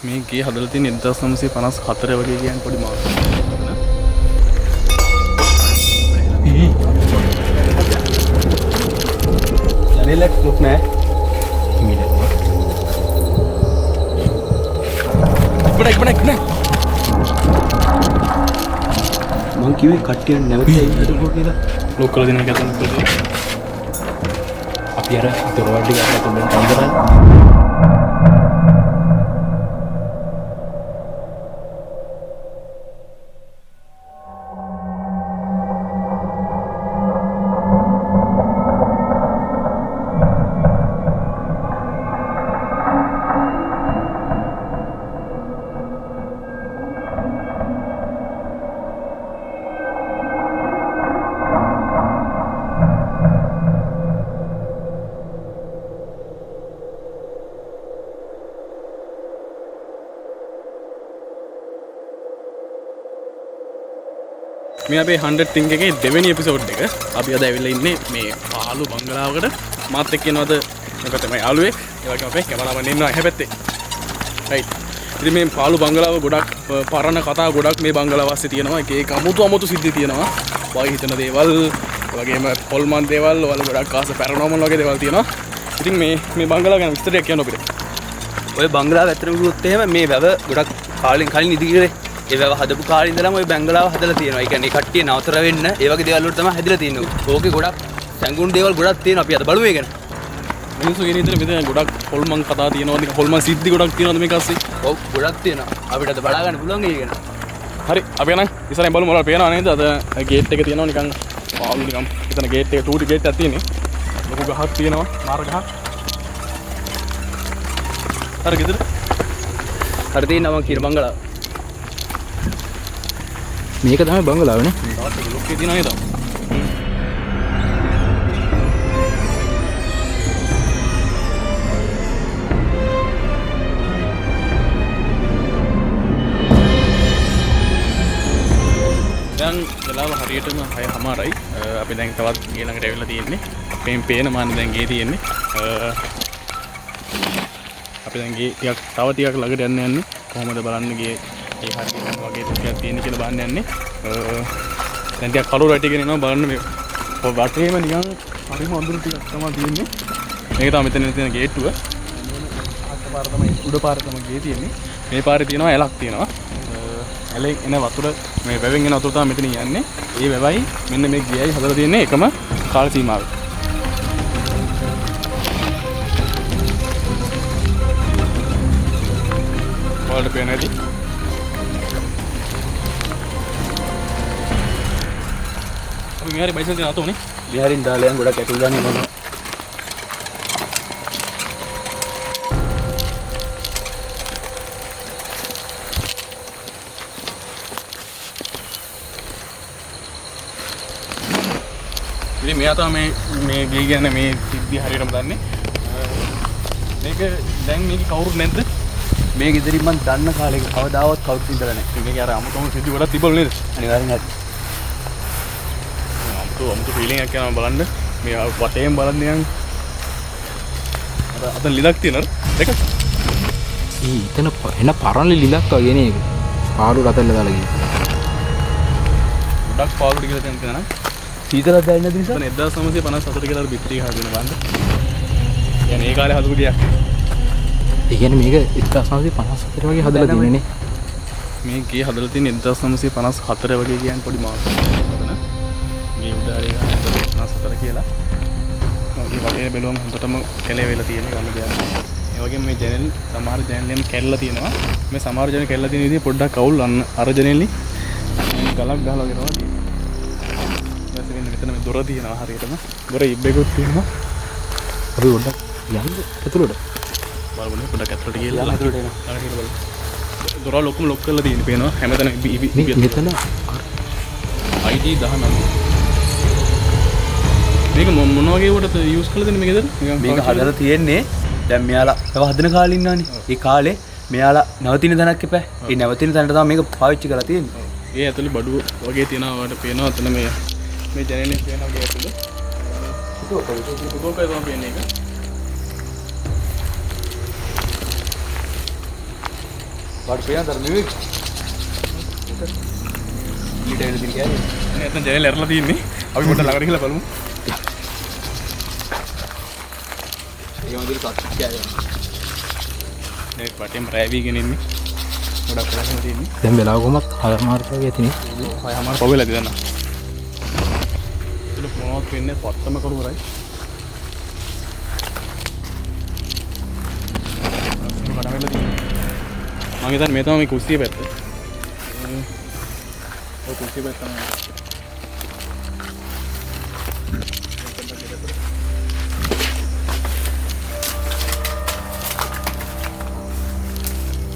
මේ ගේ හදලා තියෙන 1954 වගේ කියන්නේ පොඩි මාර්කට්. රිලැක්ස් ලුක් නෑ. ඉබ්බඩ නෑ. මං කිව්වේ කට්ටිය නැවතී ඉන්නකෝ කියලා. ලොක් කරලා දෙන එක තමයි. අපි අර දොරවල් ටික අතෙන් තන්දරා. මේ අපේ 100 thing එකේ දෙවෙනි එපිසෝඩ් එක. අපි අද ඇවිල්ලා ඉන්නේ මේ පාළු බංගලාවකට. මාත් එක්ක ඉන්නවද මේක තමයි යාළුවෙක්. ඒ වගේම අපේ කැමරාමන් ඉන්නවා එහා පැත්තේ. රයිට්. ඉතින් මේ පාළු බංගලාව ගොඩක් පරණ කතා ගොඩක් මේ බංගලාව ඇස්සේ තියෙනවා. ඒක අමුතු සිද්ධි තියෙනවා. වයි හිතන දේවල්, ඒ වගේම පොල්මන් දේවල්, වල ගොඩක් ආස පැරනෝමල් වගේ දේවල් තියෙනවා. ඉතින් මේ බංගලාව ගැන විස්තරයක් කියන්න අපිට. ඔය බංගලාව ඇත්තටම කිව්වොත් එහෙම මේ වැව ගොඩක් කලින් ඉදිරියේ ඒ වැව හදපු කාලේ ඉඳලම ওই බංගලාව හදලා තියෙනවා. ඒ කියන්නේ කට්ටිය නවතර වෙන්න ඒ වගේ දේවල් වලට තමයි හැදිලා තියෙන්නේ. ඕකේ ගොඩක් සංගුණ දේවල් ගොඩක් තියෙනවා. අපි අද බලමු ඒ ගැන. මිනිස්සු කියන විදිහට මෙතන ගොඩක් හොල්මන් කතා තියෙනවා. නිකන් හොල්මන් සිද්ධි ගොඩක් තියෙනවා මේක අස්සේ. ඔව් ගොඩක් තියෙනවා. අපිට අද බලා ගන්න පුළුවන් ඒ ගැන. හරි අපි යනවා. ඉස්සරහින් බලමු මොනවද පේනව නේද? අද ගේට් එක තියෙනවා නිකන් පාළු නිකන්. එතන ගේට් එක ටූටි ගේට් එකක් තියෙන්නේ. ලොකු ගහක් තියෙනවා. මාර ගහක්. හරි ගෙදර. හරි තියෙනවා මං කියන බංගලාව. මේක තමයි බංගලාව නේ. තාත් එක ලොක්කේ තියෙනවා නේද? දැන් වෙලාව හරියටම 6:00යි. අපි දැන් තවත් ගේ ළඟට ඇවිල්ලා තියෙන්නේ. අපෙන් පේන මාන දැන් ගේ තියෙන්නේ. අපි දැන් ගේ ටිකක් ටිකක් ළඟට යන්නේ. කොහොමද බලන්න ගේ ඒ හරියට වගේ ටිකක් තියෙන කියලා බලන්න යන්නේ. දැන් ටිකක් කළු රැටිගෙන එනවා බලන්න මේ වටේම නිකන් හරිම අඳුරු ටිකක් තමයි තියෙන්නේ. මේක තමයි මෙතන තියෙන ගේට්ටුව. අහක පාර තමයි උඩ පාර තමයි ගේ තියෙන්නේ. මේ පාරේ තියෙනවා ඇලක් තියෙනවා. ඇලේ එන වතුර මේ වැවෙන් එන වතුර තමයි මෙතන යන්නේ. ඒ වැවයි මෙන්න මේ ගියයි හදලා තියෙන්නේ එකම කාල සීමාවේ. වලට පේන ඇති. අපි මෙහරි බයිසල් තියන අතෝනේ. මෙහරින් දාලා යන් ගොඩක් ඇතුල් ගන්නේ මොනවා. ඉතින් මෙයා තමයි මේ ගේ ගැන මේ සිද්ධි හරියටම දන්නේ. මේක දැන් මේක කවුරුත් නැද්ද? මේ ගෙදරින් මං දන්න කාලේ කවදාවත් කවුරුත් ඉඳලා නැහැ. මේක අර අමුතුම සිද්ධි ගොඩක් තිබුණා නේද? අනිවාර්යෙන් හරි. අමුතු ෆීලිං එකක් යනවා බලන්න. මේ වටේම බලන්න නිකන් අර අතන ලිලක් තියෙනවද? දෙක. එතන එන පරණ ලිලක් වගේ නේ ඒක. පාළු රතල්ල දාලා ගියේ. ගොඩක් පාළුට කියලා තියෙනවා. සීතලක් දැනෙන්නේ නැති නිසා. එතන 1954 කියලා අර බිත්‍රි හදන බලන්න. يعني ඒ කාලේ හදපු ගියක්. ඒ කියන්නේ මේක 1954 වගේ හදලා තියෙන්නේ නේ. මේ ගේ හදලා තියෙන 1954 වගේ කියන්නේ පොඩි මාර්කට්. මේ උදාරේ 1954 කියලා. මේ වගේ බැලුවම හොඳටම කැලේ වෙලා තියෙන ගම කියන්නේ. ඒ වගේම මේ ජනෙල් සමහර ජනෙල්ෙන් කැල්ලලා තියෙනවා. මේ සමහර ජනෙල් කැල්ලලා තියෙන විදිහ පොඩ්ඩක් අවුල් අර ජනෙල්ලි ගලක් ගහලා වගේ තමයි. ඊට මෙතන මේ දොර තියෙනවා හරියටම. දොර ඉබ්බෙකුත් තියෙනවා. අපි පොඩ්ඩක් යන්න ඇතුළට. බලමු පොඩ්ඩක් ඇතුළට ගිහලා ඇතුළට එනවා. අර කියලා බලමු. දොර ලොක්කම ලොක් කරලා තියෙන පේනවා. හැමතැනම මෙතන ID 19. මේක මොන වගේ උඩට යූස් කරලා දෙන්නේ මේකද? මේක හදලා තියෙන්නේ දැන් මෙයාලා තව හදන කාලේ ඉන්නවනේ. ඒ කාලේ මෙයාලා නවතින තැනක් එපා. ඒ නවතින තැනට තමයි මේක පාවිච්චි කරලා තියෙන්නේ. ඒ ඇතුලේ බඩුව වගේ තියෙනවා වලට පේනවා අතන මේ ජනෙලෙන් පේනවා වගේ ඇතුලේ. ඒක තමයි පේන්නේ ඒක. වාට පේන දර නෙවෙයි. ඊට එන්න දින කියන්නේ. නැත්නම් ජනෙල් ඇරලා තින්නේ. අපි පොඩ්ඩක් ළඟට ගිහලා බලමු. ඒ වගේ සත්‍ය කියයි. මේ පටෙන් රෑවිගෙන ඉන්නේ. ගොඩක් වෙලාම තියෙන්නේ. දැන් වෙලාව කොහොමත් 6:00 වගේ ඇතිනේ. 6:00 පොවෙලා දෙන්න. ඒක මොනවද වෙන්නේ පත්තම කරුවරයි. මම හිතන්නේ මේ තමයි මේ කුස්සිය පැත්ත. ඔය කුස්සිය පැත්ත තමයි.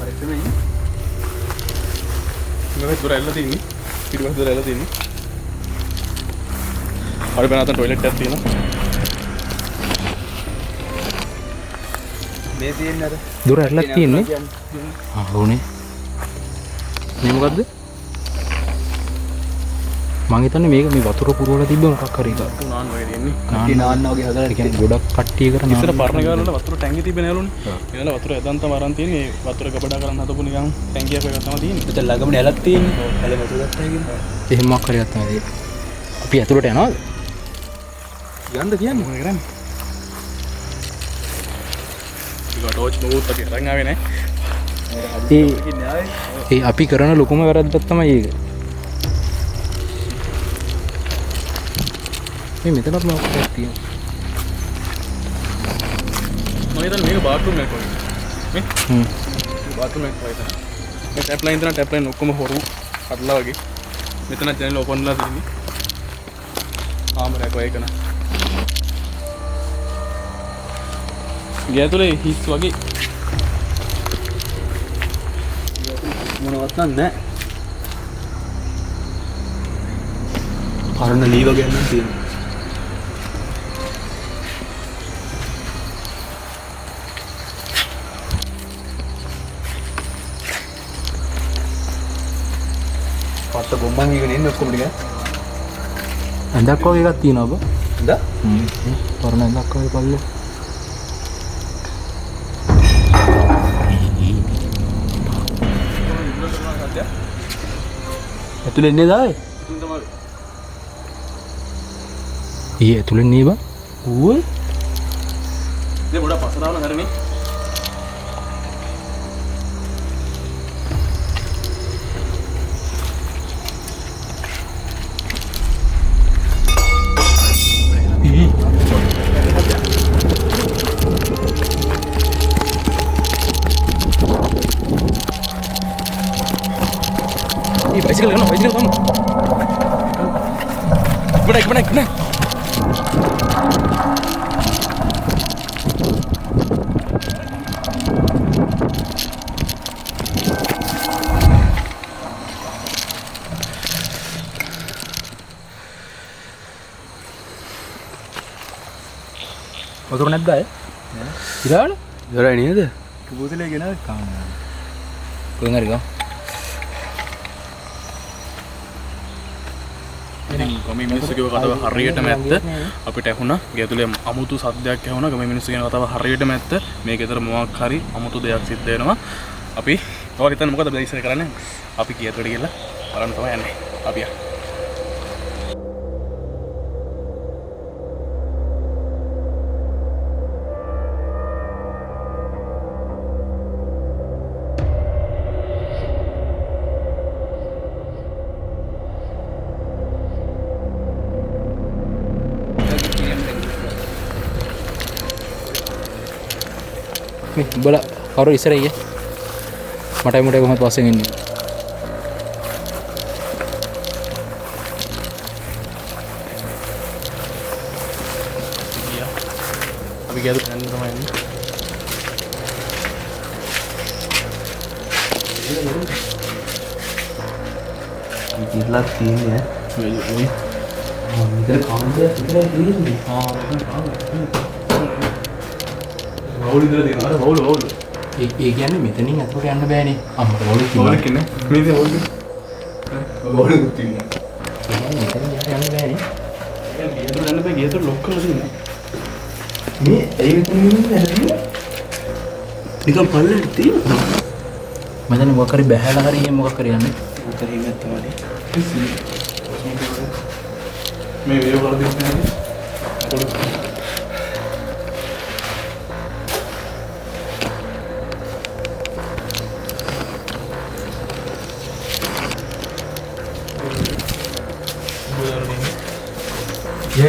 හරි තමයි. මේ දුර ඇල්ල තියෙන්නේ. පිටුපස්ස දුර ඇල්ල තියෙන්නේ. හරි බනතන টয়ලට් එකක් තියෙනවා. මේ තියෙන්නේ අර දුර ඇරලා තියෙන්නේ. ඕනේ. මේ මොකද්ද? මං හිතන්නේ මේක මේ වතුර පුරවලා තිබ්බ මොකක් හරි එකක්. නාන් වගේ තියෙන්නේ. නාන්න වගේ හදලා ඒ කියන්නේ ගොඩක් කට්ටිය කරන ඉස්සර පරණ ගාන වල වතුර ටැංකිය තිබ්බේ නෑලුනේ. ඒවල වතුර ඇදන් තමයි අරන් තියෙන්නේ. වතුර ගබඩා කරන් හදපු නිකන් ටැංකියක් වගේ තමයි තියෙන්නේ. මෙතන ළඟම නැලක් තියෙන්නේ. ඇල වතුර ගත්තා කියන්නේ. එහෙම මොකක් හරි ගත්තා නේද? අපි ඇතුළට යනවද? යන්න කියන්නේ. මොකද කරන්නේ? ඒක ටෝච් බෝත් අපි අරන් ආවේ නෑ. ඒ අපි කරන ලොකුම වැරද්දක් තමයි ඒක. මේ මෙතනත් මොකක්ද තියෙන්නේ? මම හිතන්නේ මේක බාත්රූම් එකක් වගේ. මේ? බාත්රූම් එකක් වගේ තමයි. මේ ටැප් ලයින් ඔක්කොම හොරු හදලා වගේ. මෙතන ජනෙල් ඕපන්ලා තියෙන්නේ. ආමරයක් වගේ කන. ගේ ඇතුලේ හිස් වගේ මොනවත් නැහැ. පරණ ලී වගේ නම් තියෙනවා. පත්ත ගොම්බන් එකගෙන ඉන්න ඔක්කොම ටික. ඇඳක් වගේ එකක් තියෙනවා බා. හඳ? පරණ ඇඳක් වගේ පල්ලේ. ඇතුලේ ඉන්නේ දායි. ඇතුලේ නේ බා. ඌ ඉතින් ගොඩක් පස්සදාවන හරිනේ. bicycle kamu. Benar. Motor නැද්ද අය? ඉරාල? ඉවරයි නේද? බෝතලේ ගෙනාවේ කාමරේ. කොහෙන් හරි ගා. ගමේ මිනිස්සු කියව කතාව හරියටම ඇත්ත. අපිට ඇහුණා ගේ ඇතුලේ අමුතු සද්දයක් ඇහුණා. ගමේ මිනිස්සු කියන කතාව හරියටම ඇත්ත. මේක ඇතර මොකක් හරි අමුතු දෙයක් සිද්ධ වෙනවා. අපි තව හිතන්න මොකද අපි ඉස්සර කරන්නේ? අපි ගේ ඇතුලට ගිහලා බලන්න තමයි යන්නේ. අපි යන්න. Bola karo isra iya matai mutai komat pasang ini iya tapi gaduh kan sama ini gila ini ya kita kawan dia kita ini වවුල් ඉදලා තියෙනවා. අර වවුල්. ඒ කියන්නේ මෙතනින් අතට යන්න බෑනේ. අම්මට වවුල් වවුල් කියන්නේ මේ දේ වවුල්. වවුල් තියෙනවා. මෙතනින් යන්න බෑනේ. ගියතර යන්න බෑ. ගියතර ලොක් කරලා තියෙනවා. මේ ඒ මෙතනින් ඉන්නේ නැද්ද? නිකන් පල්ලෙට තියෙනවා. මම මොකක් හරි බැහැලා හරි එහෙම මොකක් හරි යන්නේ. උතර හිමත් තමයි. මේ වීඩියෝ වල දෙන්නේ නැහැ.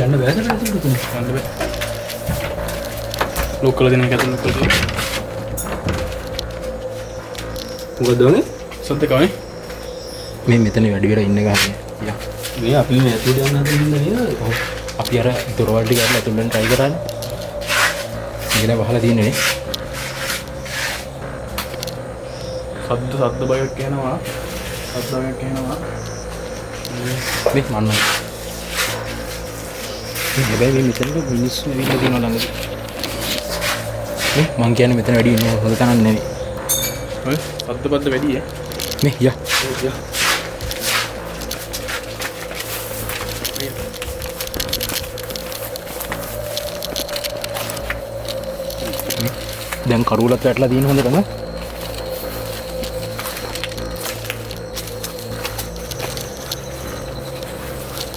යන්න බෑ කියලා හිතුවා. යන්න බෑ. ලොක් කරලා දෙන එක ඇතුළේ ලොක් කරලා දෙන්න. මොකද උනේ? සද්ද කවනේ? මේ මෙතන වැඩි වෙලා ඉන්න ගහන්නේ. යා. මේ අපි මේ ඇතුළේ යන්න හදන නේද? ඔව්. අපි අර දොරවල් ටික අරලා ඇතුළෙන් try කරන්නේ. ඉගෙන වහලා තියෙන්නේ නේ. සද්ද බයක් කියනවා. සද්ද බයක් කියනවා. මේ මන්න. හැබැයි මේ මෙතන මිනිස්සු ඇවිල්ලා තියෙනවා ළඟදී. මේ මං කියන්නේ මෙතන වැඩි ඉන්න හොඳ තැනක් නෙවෙයි. ඔය සද්ද බද්ද වැඩි ඈ. මේ යා. යා. දැන් කරුවලත් වැටලා තියෙන හොඳ තමයි.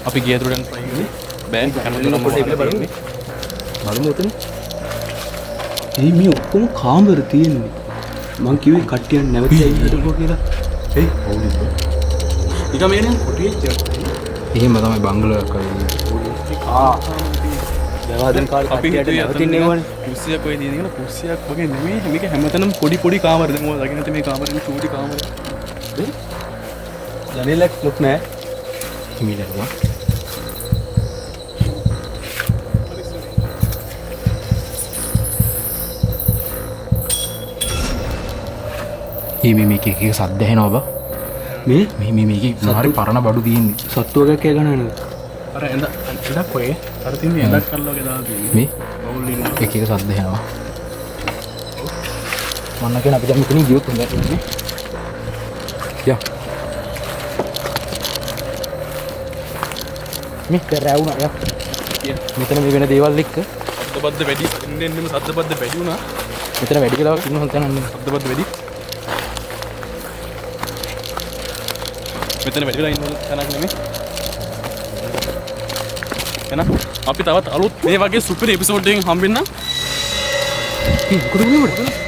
අපි ගිය දුරෙන් try කරේ. බෑ කනතුරම බලමු. බලමු උතන. මේ ඔක්කොම කාමර තියෙන්නේ. මං කිව්වේ කට්ටියක් නැවතයි හිටපුවා කියලා. ඒ හවුලිද? ඊට මේනේ කොටියෙච්ච. එහෙම තමයි බංගලෝවක් වගේ. දැන් කාලේ කට්ටියට නැවතින්නේ වනේ. කුස්සියක් ඔය දින කියලා කුස්සියක් වගේ නෙමෙයි. මේක හැමතැනම පොඩි කාමර. දැන් ඔය දකින්න මේ කාමරේ චූටි කාමර. ජනෙලක් ලොක් නෑ. හිමිලරුවා. මේක එක සද්ද ඇහෙනවා බා. මේ මේකේ මොනාරි පරණ බඩු තියෙන්නේ. සත්තු වගේක් එක ගන්න නේද? අර එඳක් ඔය අර තින්නේ එඳක් කරලා වගේ දාලා තියෙන්නේ. මේ බවුල් ඉන්න එක සද්ද ඇහෙනවා. මන්න කියන අපි දැන් මෙතනින් ගියොත් හොඳයි. යා. මේ කරවුණා යා. මෙතන මේ වෙන දේවල් එක්ක සද්දබද්ද වැඩි එන්නෙම සද්දබද්ද වැඩි වුණා. මෙතන වැඩි කියලා ඉන්න හොඳ තැනක් නෙමෙයි. සද්දබද්ද වැඩි. මෙතන වැඩි වෙලා ඉන්න තැනක් නෙමෙයි. එහෙනම් අපි තවත් අලුත් මේ වගේ සුපිරි එපිසෝඩ් එකකින් හම්බෙන්න. මොකද වෙන්නේ?